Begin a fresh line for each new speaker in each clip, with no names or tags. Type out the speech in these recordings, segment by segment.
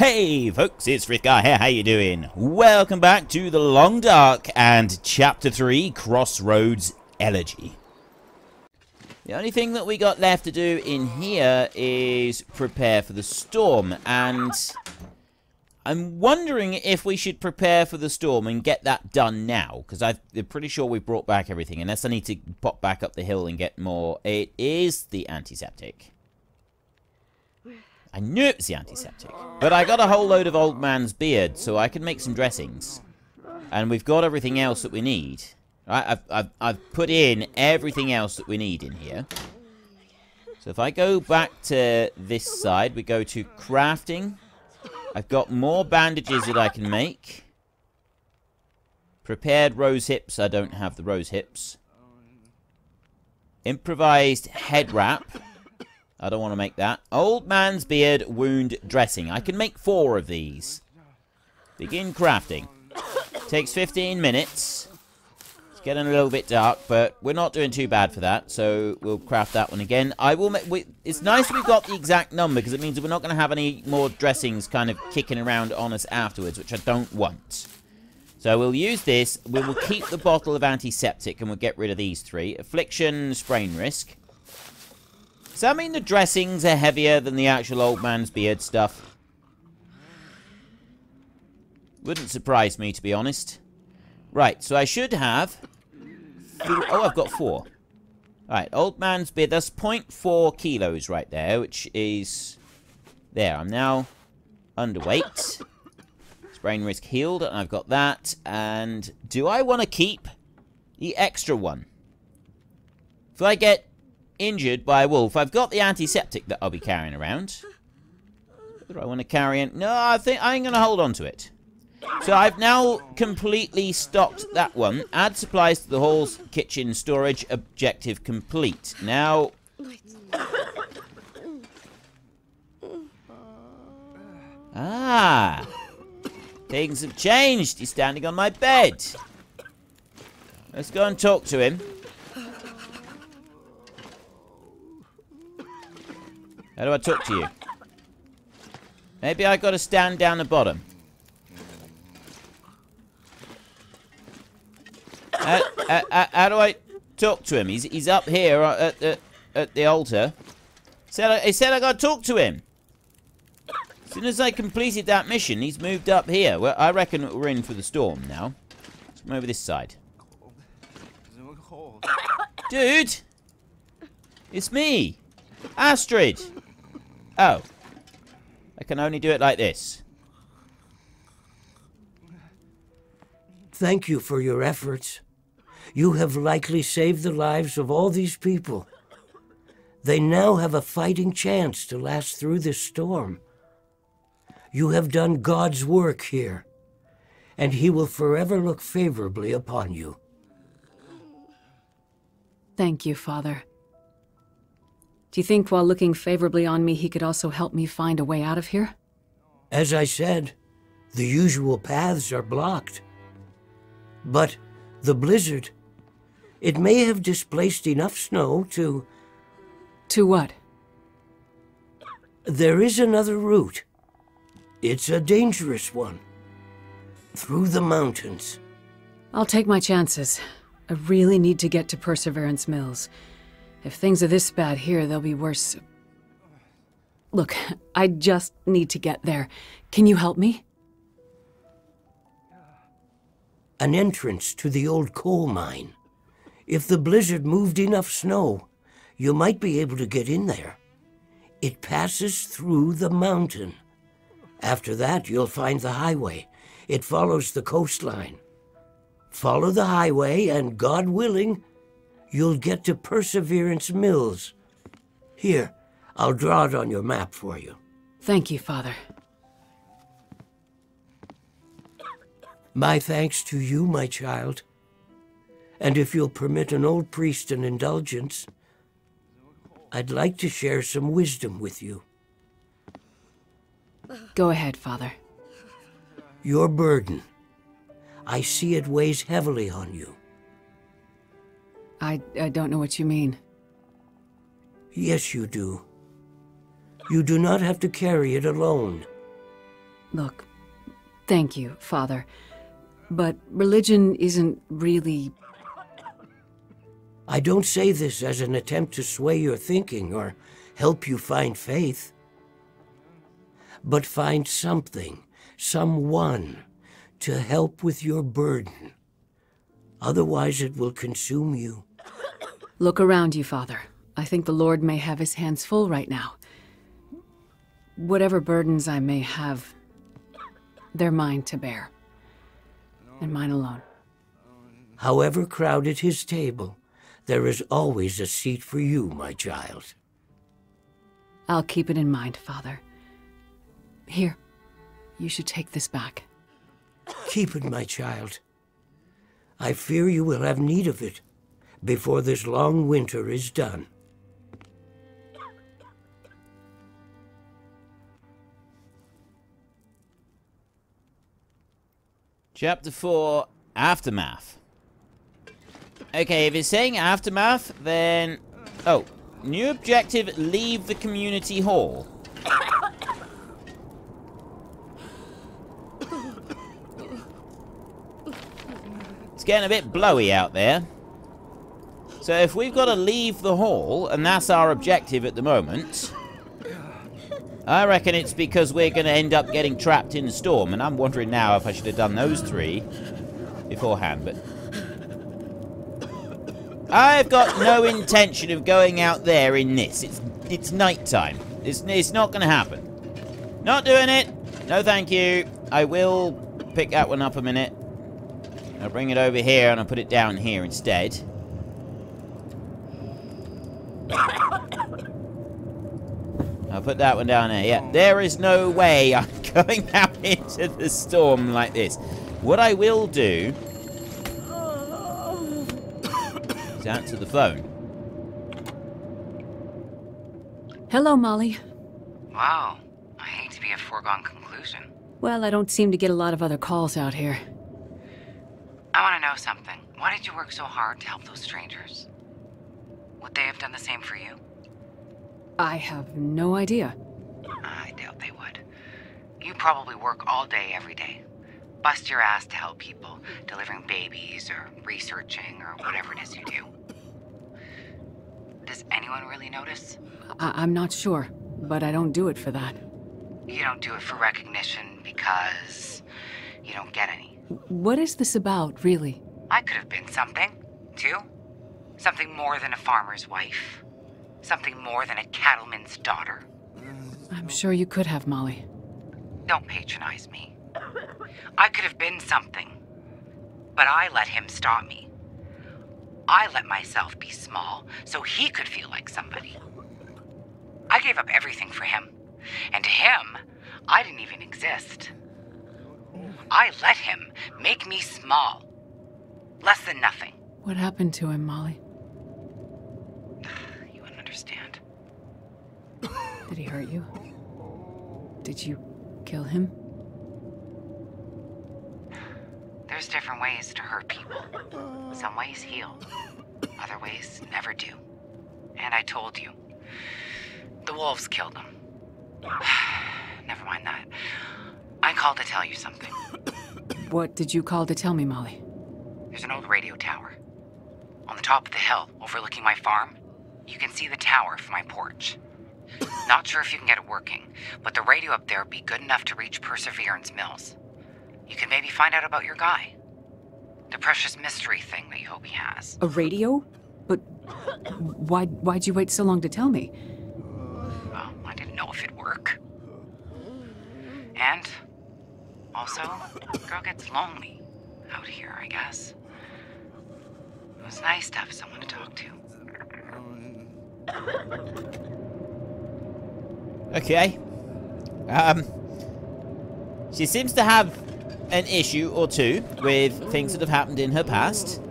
Hey folks, it's Frithgar here, how you doing? Welcome back to The Long Dark and Chapter 3, Crossroads Elegy. The only thing that we got left to do in here is prepare for the storm, and I'm wondering if we should prepare for the storm and get that done now, because I'm pretty sure we've brought back everything, unless I need to pop back up the hill and get more. It is the antiseptic. I knew it was the antiseptic. But I got a whole load of old man's beard, so I can make some dressings. And we've got everything else that we need. Right? I've put in everything else that we need in here. So if I go back to this side, we go to crafting. I've got more bandages that I can make. Prepared rose hips. I don't have the rose hips. Improvised head wrap. I don't want to make that. Old man's beard wound dressing. I can make 4 of these. Begin crafting. Takes 15 minutes. It's getting a little bit dark, but we're not doing too bad for that, so we'll craft that one again. I will make. It's nice that we've got the exact number, because it means we're not going to have any more dressings kind of kicking around on us afterwards, which I don't want. So we'll use this. We will keep the bottle of antiseptic, and we'll get rid of these 3. Affliction, sprain risk. Does that mean the dressings are heavier than the actual old man's beard stuff? Wouldn't surprise me, to be honest. Right, so I should have... Oh, I've got 4. Alright, old man's beard. That's 0.4 kilos right there, which is... There, I'm now underweight. Sprain risk healed, and I've got that. And do I want to keep the extra one? If I get injured by a wolf, I've got the antiseptic that I'll be carrying around. What do I want to carry in? No, I think I'm going to hold on to it. So I've now completely stocked that one. Add supplies to the hall's kitchen storage. Objective complete. Now... Ah! Things have changed. He's standing on my bed. Let's go and talk to him. How do I talk to you? Maybe I got to stand down the bottom. How do I talk to him? He's up here at the altar. He said I got to talk to him. As soon as I completed that mission, he's moved up here. Well, I reckon we're in for the storm now. Let's come over this side. Dude! It's me! Astrid! Oh. I can only do it like this.
Thank you for your efforts. You have likely saved the lives of all these people. They now have a fighting chance to last through this storm. You have done God's work here, and He will forever look favorably upon you.
Thank you, Father. Do you think while looking favorably on me, He could also help me find a way out of here?
As I said, the usual paths are blocked. But the blizzard, it may have displaced enough snow to...
To what?
There is another route. It's a dangerous one. Through the mountains.
I'll take my chances. I really need to get to Perseverance Mills. If things are this bad here, they'll be worse. Look, I just need to get there. Can you help me?
An entrance to the old coal mine. If the blizzard moved enough snow, you might be able to get in there. It passes through the mountain. After that, you'll find the highway. It follows the coastline. Follow the highway, and God willing, you'll get to Perseverance Mills. Here, I'll draw it on your map for you.
Thank you, Father.
My thanks to you, my child. And if you'll permit an old priest an indulgence, I'd like to share some wisdom with you.
Go ahead, Father.
Your burden. I see it weighs heavily on you.
I don't know what you mean.
Yes, you do. You do not have to carry it alone.
Look, thank you, Father. But religion isn't really...
I don't say this as an attempt to sway your thinking or help you find faith. But find something, someone, to help with your burden. Otherwise it will consume you.
Look around you, Father. I think the Lord may have his hands full right now. Whatever burdens I may have, they're mine to bear. And mine alone.
However crowded his table, there is always a seat for you, my child.
I'll keep it in mind, Father. Here, you should take this back.
Keep it, my child. I fear you will have need of it before this long winter is done.
Chapter 4, Aftermath. Okay, if it's saying Aftermath, then... Oh, new objective, leave the community hall. It's getting a bit blowy out there. So if we've got to leave the hall, and that's our objective at the moment... I reckon it's because we're going to end up getting trapped in the storm, and I'm wondering now if I should have done those 3 beforehand, but... I've got no intention of going out there in this. It's nighttime. It's not going to happen. Not doing it. No thank you. I will pick that one up a minute. I'll bring it over here, and I'll put it down here instead. I'll put that one down there. Yeah, there is no way I'm going out into the storm like this. What I will do is answer the phone.
Hello, Molly.
Wow, I hate to be a foregone conclusion.
Well, I don't seem to get a lot of other calls out here.
I want to know something. Why did you work so hard to help those strangers? Would they have done the same for you?
I have no idea.
I doubt they would. You probably work all day, every day. Bust your ass to help people, delivering babies or researching or whatever it is you do. Does anyone really notice?
I'm not sure, but I don't do it for that.
You don't do it for recognition because you don't get any.
What is this about, really?
I could have been something, too. Something more than a farmer's wife. Something more than a cattleman's daughter.
I'm sure you could have, Molly.
Don't patronize me. I could have been something, but I let him stop me. I let myself be small so he could feel like somebody. I gave up everything for him, and to him, I didn't even exist. I let him make me small. Less than nothing.
What happened to him, Molly?
You wouldn't understand.
Did he hurt you? Did you kill him?
There's different ways to hurt people. Some ways heal. Other ways never do. And I told you. The wolves killed him. Never mind that. I called to tell you something.
What did you call to tell me, Molly?
There's an old radio tower. On the top of the hill, overlooking my farm. You can see the tower from my porch. Not sure if you can get it working, but the radio up there would be good enough to reach Perseverance Mills. You can maybe find out about your guy. The precious mystery thing that you hope he has.
A radio? But why'd you wait so long to tell me?
Well, I didn't know if it'd work. And also, the girl gets lonely out here, I guess. It was nice to have someone to talk to.
Okay. She seems to have an issue or two with things that have happened in her past.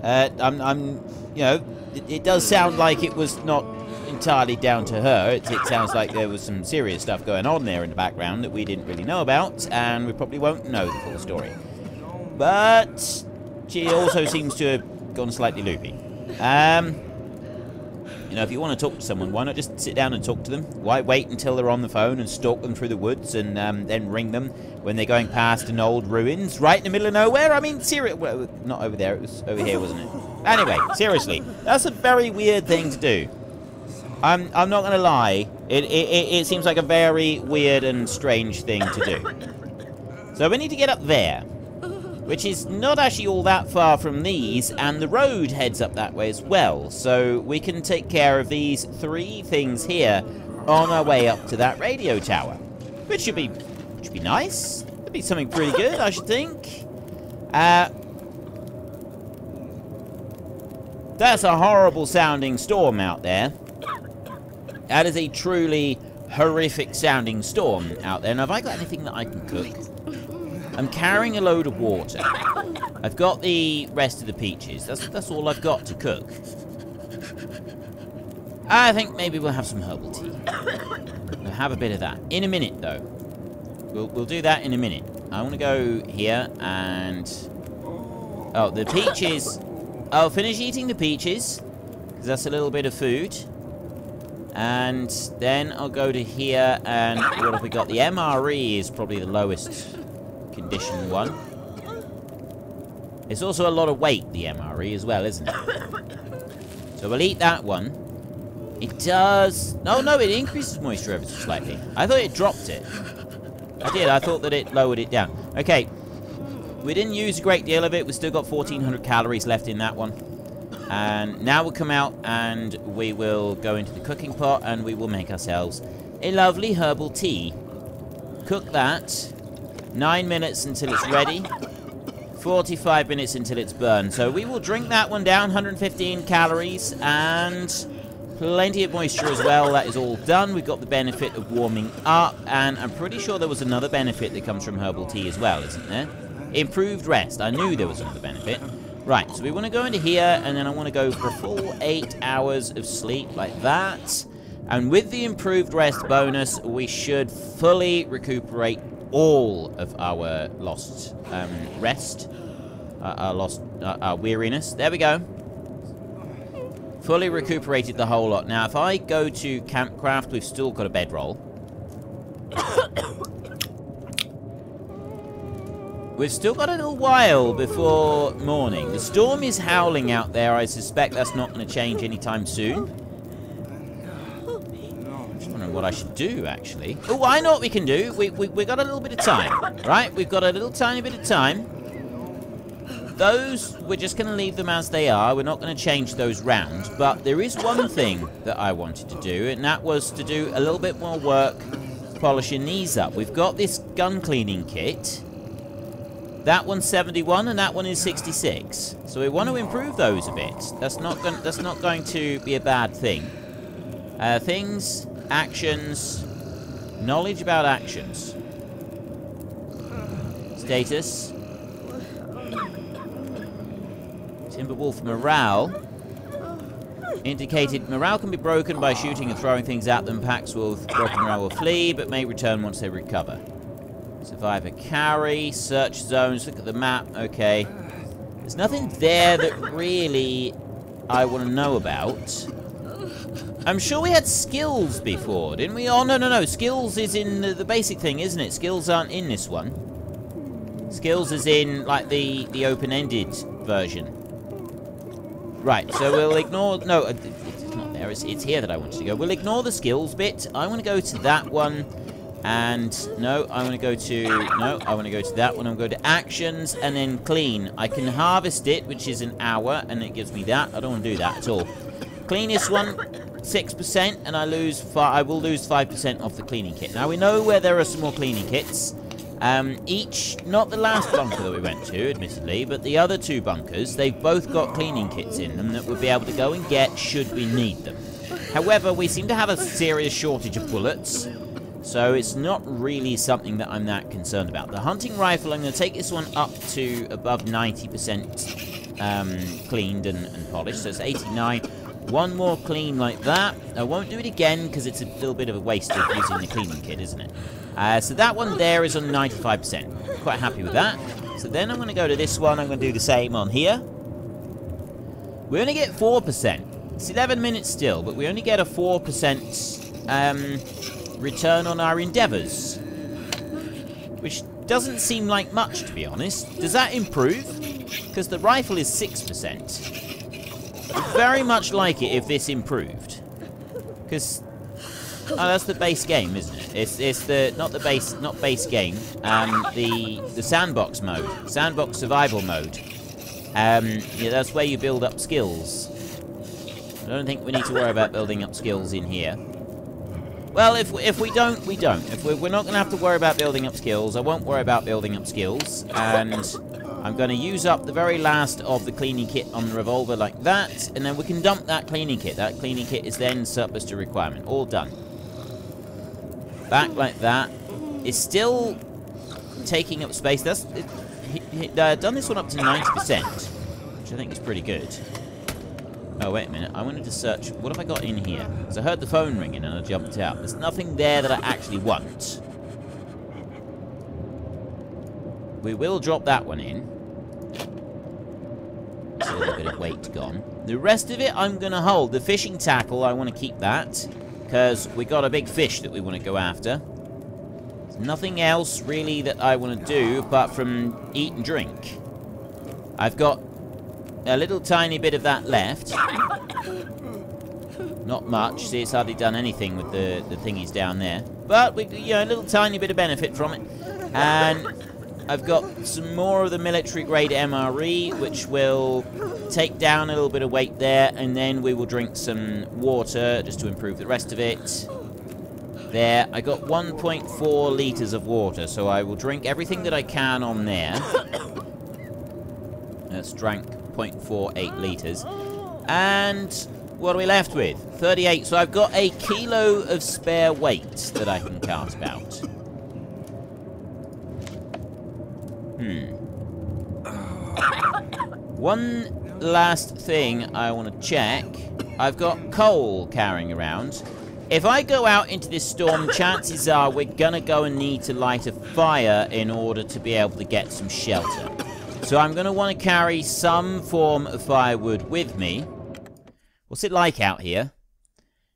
You know, it does sound like it was not entirely down to her. It sounds like there was some serious stuff going on there in the background that we didn't really know about, and we probably won't know the full story. But she also seems to have gone slightly loopy. You know, if you want to talk to someone, why not just sit down and talk to them? Why wait until they're on the phone and stalk them through the woods and then ring them when they're going past an old ruins right in the middle of nowhere? I mean, seriously, well, not over there, it was over here, wasn't it? Anyway, seriously, that's a very weird thing to do. I'm not going to lie, it seems like a very weird and strange thing to do. So we need to get up there, which is not actually all that far from these, and the road heads up that way as well, so we can take care of these 3 things here on our way up to that radio tower, which should be nice. It'd be something pretty good, I should think. That's a horrible sounding storm out there. That is a truly horrific sounding storm out there. Now, have I got anything that I can cook? I'm carrying a load of water. I've got the rest of the peaches. That's all I've got to cook. I think maybe we'll have some herbal tea. We'll have a bit of that. In a minute, though. We'll do that in a minute. I want to go here and... Oh, the peaches... I'll finish eating the peaches, because that's a little bit of food. And then I'll go to here, and what have we got? The MRE is probably the lowest condition one. It's also a lot of weight, the MRE, as well, isn't it? So we'll eat that one. It does... No, it increases moisture ever so slightly. I thought it dropped it. I did, I thought that it lowered it down. Okay. We didn't use a great deal of it. We've still got 1,400 calories left in that one. And now we'll come out and we will go into the cooking pot and we will make ourselves a lovely herbal tea. Cook that. 9 minutes until it's ready. 45 minutes until it's burned. So we will drink that one down. 115 calories and plenty of moisture as well. That is all done. We've got the benefit of warming up. And I'm pretty sure there was another benefit that comes from herbal tea as well, isn't there? Improved rest. I knew there was another benefit. Right, so we want to go into here, and then I want to go for a full 8 hours of sleep, like that. And with the improved rest bonus, we should fully recuperate all of our lost rest. Our weariness. There we go. Fully recuperated the whole lot. Now, if I go to Campcraft, we've still got a bedroll. We've still got a little while before morning. The storm is howling out there. I suspect that's not going to change anytime soon. I'm just wondering what I should do, actually. Oh, I know what we can do. We got a little bit of time, right? We've got a little tiny bit of time. Those, we're just going to leave them as they are. We're not going to change those round. But there is one thing that I wanted to do, and that was to do a little bit more work polishing these up. We've got this gun cleaning kit. That one's 71 and that one is 66. So we want to improve those a bit. That's not going to be a bad thing. Things, actions, knowledge about actions. Status. Timberwolf morale. Indicated morale can be broken by shooting and throwing things at them. Packs with broken morale will flee, but may return once they recover. Survivor carry, search zones, look at the map, okay. There's nothing there that really I want to know about. I'm sure we had skills before, didn't we? Oh, no. Skills is in the basic thing, isn't it? Skills aren't in this one. Skills is in, like, the open-ended version. Right, so we'll ignore... No, it's not there. It's here that I wanted to go. We'll ignore the skills bit. I want to go to that one. And no, I want to go to that one. I'm going to actions and then clean. I can harvest it, which is an hour, and it gives me that. I don't want to do that at all. Clean this one, 6%, and I will lose 5% off the cleaning kit. Now we know where there are some more cleaning kits. Not the last bunker that we went to, admittedly, but the other 2 bunkers, they've both got cleaning kits in them that we'll be able to go and get should we need them. However, we seem to have a serious shortage of bullets. So it's not really something that I'm that concerned about. The hunting rifle, I'm going to take this one up to above 90% cleaned and polished. So it's 89. One more clean like that. I won't do it again because it's a little bit of a waste of using the cleaning kit, isn't it? So that one there is on 95%. Quite happy with that. So then I'm going to go to this one. I'm going to do the same on here. We only get 4%. It's 11 minutes still, but we only get a 4% return on our endeavours. Which doesn't seem like much, to be honest. Does that improve? Because the rifle is 6%. I'd very much like it if this improved. Because... oh, that's the base game, isn't it? It's the... not base game. The sandbox mode. Sandbox survival mode. Yeah, that's where you build up skills. I don't think we need to worry about building up skills in here. Well, if we don't, we don't. If we're not going to have to worry about building up skills, I won't worry about building up skills. And I'm going to use up the very last of the cleaning kit on the revolver like that. And then we can dump that cleaning kit. That cleaning kit is then surplus to requirement. All done. Back like that. It's still taking up space. That's done this one up to 90%, which I think is pretty good. Oh, wait a minute. I wanted to search. What have I got in here? Because I heard the phone ringing and I jumped out. There's nothing there that I actually want. We will drop that one in. It's a little bit of weight gone. The rest of it I'm going to hold. The fishing tackle, I want to keep that. Because we got a big fish that we want to go after. There's nothing else really that I want to do apart from eat and drink. I've got a little tiny bit of that left. Not much. See, it's hardly done anything with the thingies down there. But, you know, a little tiny bit of benefit from it. And I've got some more of the military-grade MRE, which will take down a little bit of weight there. And then we will drink some water just to improve the rest of it. There. I got 1.4 litres of water, so I will drink everything that I can on there. That's drank 0.48 litres. And what are we left with? 38. So I've got a kilo of spare weight that I can cast about. One last thing I want to check. I've got coal carrying around. If I go out into this storm, chances are we're gonna go and need to light a fire in order to be able to get some shelter. So I'm gonna want to carry some form of firewood with me. What's it like out here?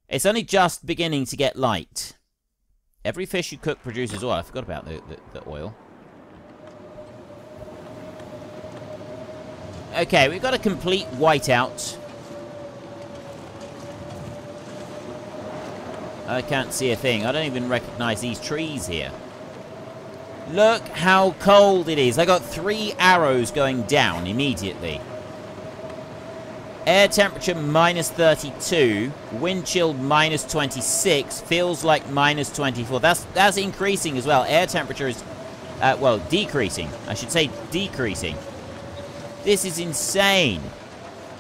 It's only just beginning to get light. Every fish you cook produces oil. I forgot about the oil. Okay, we've got a complete whiteout. I can't see a thing. I don't even recognize these trees here. Look how cold it is. I got 3 arrows going down immediately. Air temperature minus 32. Wind chill minus 26. Feels like minus 24. That's increasing as well. Air temperature is, well, decreasing. I should say decreasing. This is insane.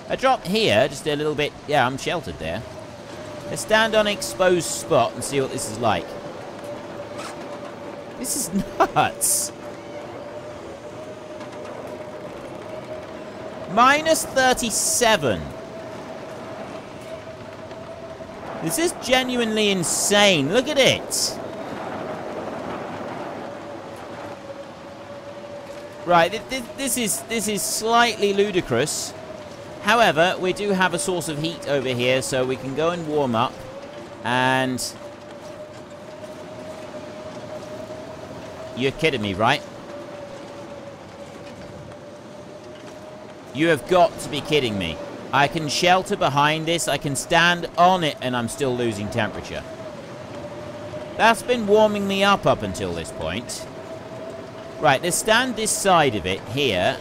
I dropped here just a little bit. Yeah, I'm sheltered there. Let's stand on an exposed spot and see what this is like. This is nuts. Minus 37. This is genuinely insane. Look at it. Right, this is slightly ludicrous. However, we do have a source of heat over here, so we can go and warm up. And you're kidding me, right? You have got to be kidding me. I can shelter behind this, I can stand on it, and I'm still losing temperature. That's been warming me up until this point. Right, let's stand this side of it here.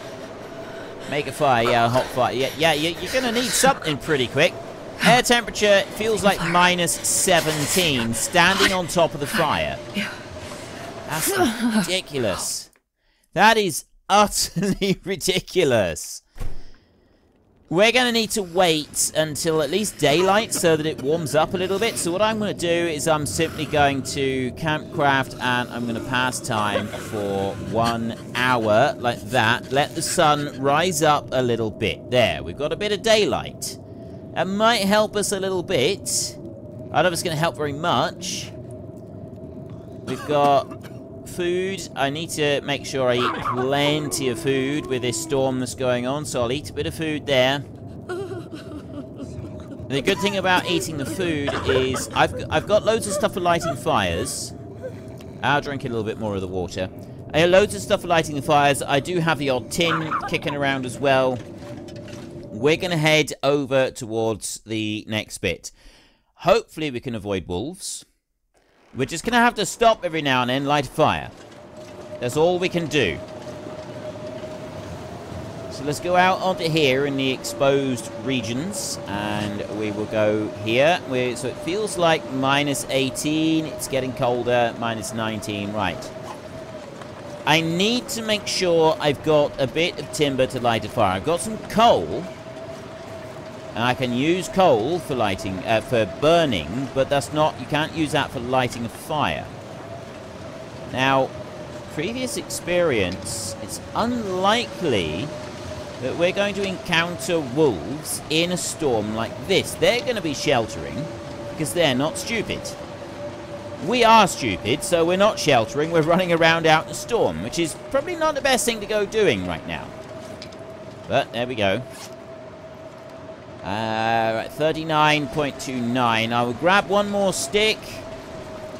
Make a fire, yeah, a hot fire. Yeah, you're going to need something pretty quick. Air temperature feels like minus 17, standing on top of the fire. That's ridiculous. That is utterly ridiculous. We're going to need to wait until at least daylight so that it warms up a little bit. So what I'm going to do is I'm simply going to campcraft and I'm going to pass time for 1 hour like that. Let the sun rise up a little bit. There, we've got a bit of daylight. That might help us a little bit. I don't know if it's going to help very much. We've got food. I need to make sure I eat plenty of food with this storm that's going on, so I'll eat a bit of food there. The good thing about eating the food is I've got loads of stuff for lighting fires. I'll drink a little bit more of the water. I have loads of stuff for lighting the fires. I do have the odd tin kicking around as well. We're going to head over towards the next bit. Hopefully we can avoid wolves. We're just going to have to stop every now and then, light a fire. That's all we can do. So let's go out onto here in the exposed regions. And we will go here. So it feels like minus 18. It's getting colder. Minus 19. Right. I need to make sure I've got a bit of timber to light a fire. I've got some coal. And I can use coal for lighting, for burning, but that's not, you can't use that for lighting a fire. Now, previous experience, it's unlikely that we're going to encounter wolves in a storm like this. They're going to be sheltering because they're not stupid. We are stupid, so we're not sheltering. We're running around out in a storm, which is probably not the best thing to go doing right now. But there we go. Right, 39.29. I will grab one more stick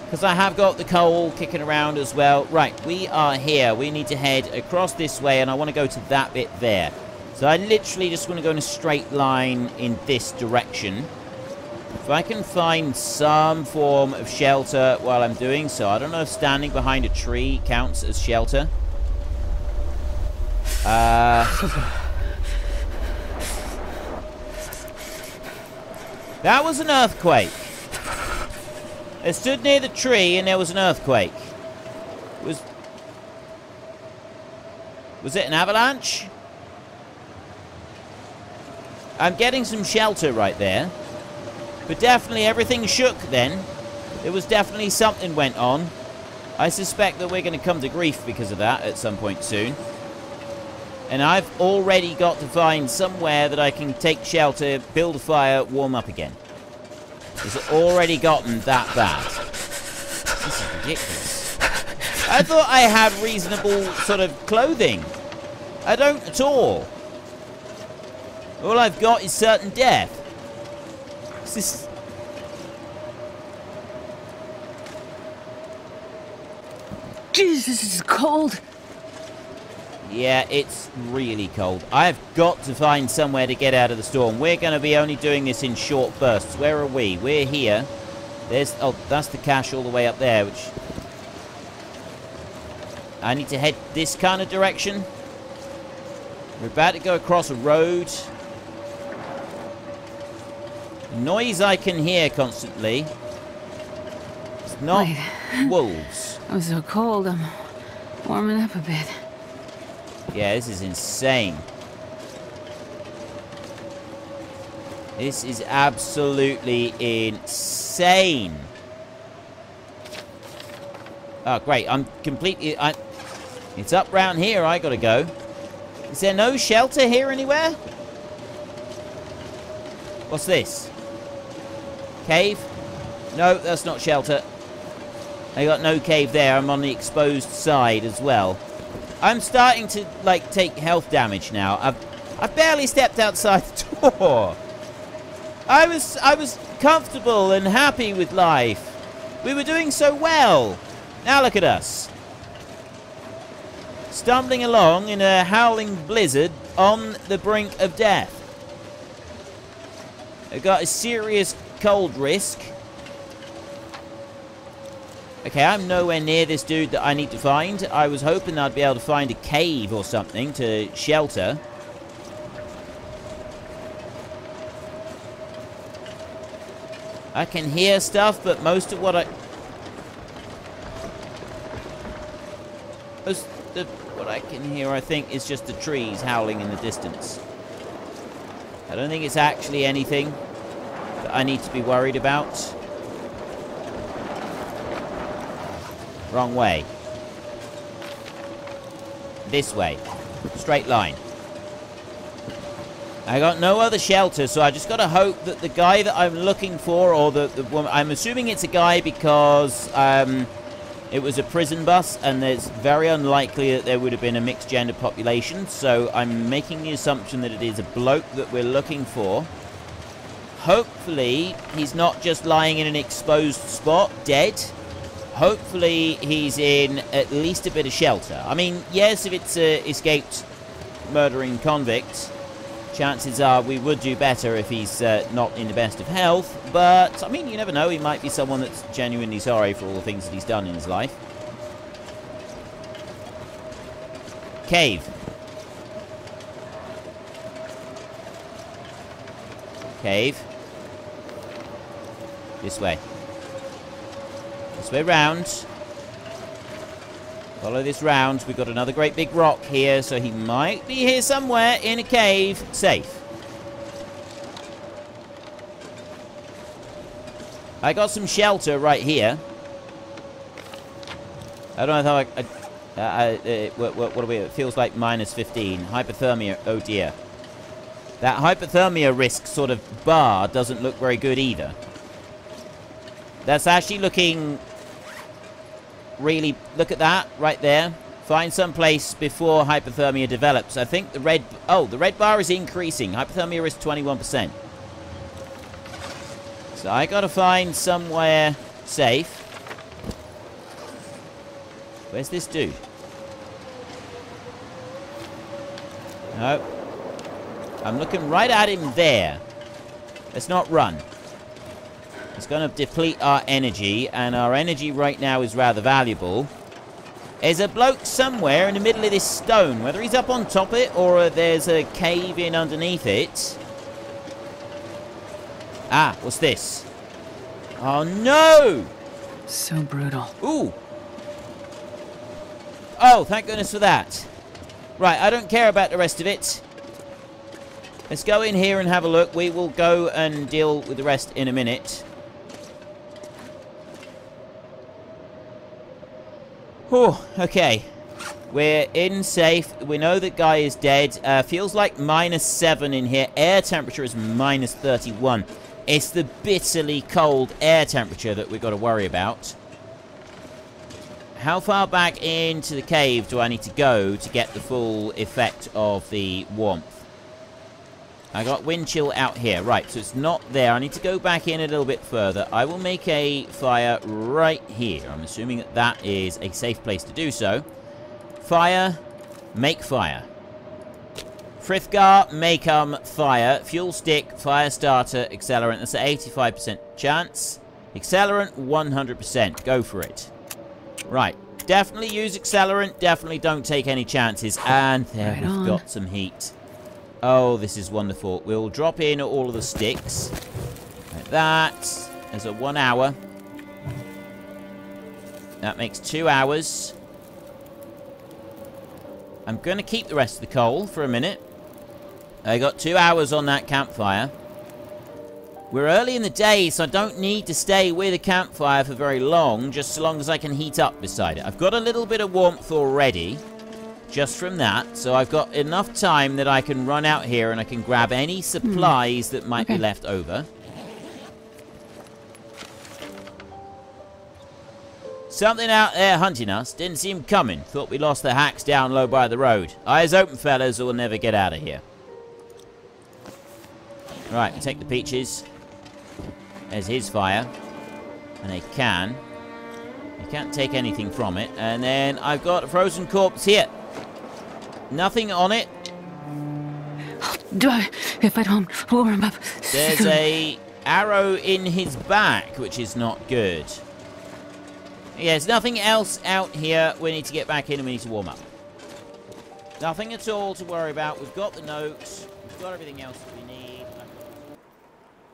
because I have got the coal kicking around as well. Right, we are here. We need to head across this way, and I want to go to that bit there. So I literally just want to go in a straight line in this direction. If I can find some form of shelter while I'm doing so. I don't know if standing behind a tree counts as shelter. That was an earthquake. I stood near the tree and there was an earthquake. Was it an avalanche? I'm getting some shelter right there. But definitely everything shook then. There was definitely something went on. I suspect that we're going to come to grief because of that at some point soon. And I've already got to find somewhere that I can take shelter, build a fire, warm up again. It's already gotten that bad. This is ridiculous. I thought I had reasonable sort of clothing. I don't at all. All I've got is certain death. This...
Jeez, this is cold.
Yeah, it's really cold. I've got to find somewhere to get out of the storm. We're going to be only doing this in short bursts. Where are we? We're here. There's... Oh, that's the cache all the way up there, which... I need to head this kind of direction. We're about to go across a road. Noise I can hear constantly. It's not wolves.
I'm so cold, I'm warming up a bit.
Yeah, this is insane. This is absolutely insane. Oh, great. I'm completely... It's up round here. I gotta go. Is there no shelter here anywhere? What's this? Cave? No, that's not shelter. I got no cave there. I'm on the exposed side as well. I'm starting to, like, take health damage now. I've barely stepped outside the door. I was comfortable and happy with life. We were doing so well. Now look at us. Stumbling along in a howling blizzard on the brink of death. I've got a serious cold risk. Okay, I'm nowhere near this dude that I need to find. I was hoping I'd be able to find a cave or something to shelter. I can hear stuff, but most of what what I can hear, I think, is just the trees howling in the distance. I don't think it's actually anything that I need to be worried about. Wrong way. This way. Straight line. I got no other shelter, so I just got to hope that the guy that I'm looking for, or the woman... I'm assuming it's a guy because it was a prison bus, and it's very unlikely that there would have been a mixed gender population, so I'm making the assumption that it is a bloke that we're looking for. Hopefully, he's not just lying in an exposed spot, dead. Hopefully, he's in at least a bit of shelter. I mean, yes, if it's an escaped murdering convict, chances are we would do better if he's not in the best of health. But, I mean, you never know. He might be someone that's genuinely sorry for all the things that he's done in his life. Cave. Cave. This way. This way round. Follow this round. We've got another great big rock here, so he might be here somewhere in a cave. Safe. I got some shelter right here. I don't know how what are we? It feels like minus 15. Hypothermia. Oh dear. That hypothermia risk sort of bar doesn't look very good either. That's actually looking really... Look at that right there. Find some place before hypothermia develops. I think the red... Oh, the red bar is increasing. Hypothermia risk 21%. So I gotta find somewhere safe. Where's this dude? No. I'm looking right at him there. Let's not run. It's going to deplete our energy, and our energy right now is rather valuable. There's a bloke somewhere in the middle of this stone. Whether he's up on top of it or there's a cave in underneath it. Ah, what's this? Oh, no!
So brutal.
Ooh. Oh, thank goodness for that. Right, I don't care about the rest of it. Let's go in here and have a look. We will go and deal with the rest in a minute. Oh, okay. We're in safe. We know that guy is dead. Feels like minus 7 in here. Air temperature is minus 31. It's the bitterly cold air temperature that we've got to worry about. How far back into the cave do I need to go to get the full effect of the warmth? I got wind chill out here. Right, so it's not there. I need to go back in a little bit further. I will make a fire right here. I'm assuming that that is a safe place to do so. Fire. Make fire. Frithgar, Maycum, fire. Fuel stick, fire starter, accelerant. That's an 85% chance. Accelerant, 100%. Go for it. Right. Definitely use accelerant. Definitely don't take any chances. And there we've got some heat. Oh, this is wonderful. We'll drop in all of the sticks. Like that. There's a 1 hour. That makes 2 hours. I'm going to keep the rest of the coal for a minute. I got 2 hours on that campfire. We're early in the day, so I don't need to stay with a campfire for very long, just so long as I can heat up beside it. I've got a little bit of warmth already. Just from that, so I've got enough time that I can run out here and I can grab any supplies that might be left over. Something out there hunting us. Didn't see him coming. Thought we lost the hacks down low by the road. Eyes open, fellas, or we'll never get out of here. Right, take the peaches. There's his fire. And a can. You can't take anything from it. And then I've got a frozen corpse here. Nothing on it.
If I don't warm him up.
There's a arrow in his back, which is not good. Yeah, there's nothing else out here. We need to get back in and we need to warm up. Nothing at all to worry about. We've got the notes. We've got everything else that we need.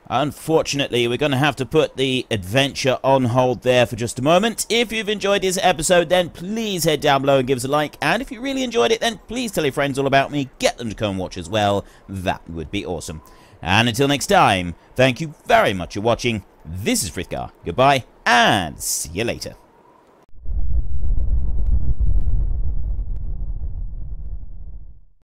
Unfortunately, we're going to have to put the adventure on hold there for just a moment. If you've enjoyed this episode, then please head down below and give us a like. And if you really enjoyed it, then please tell your friends all about me. Get them to come and watch as well. That would be awesome. And until next time, thank you very much for watching. This is Frithgar. Goodbye, and see you later.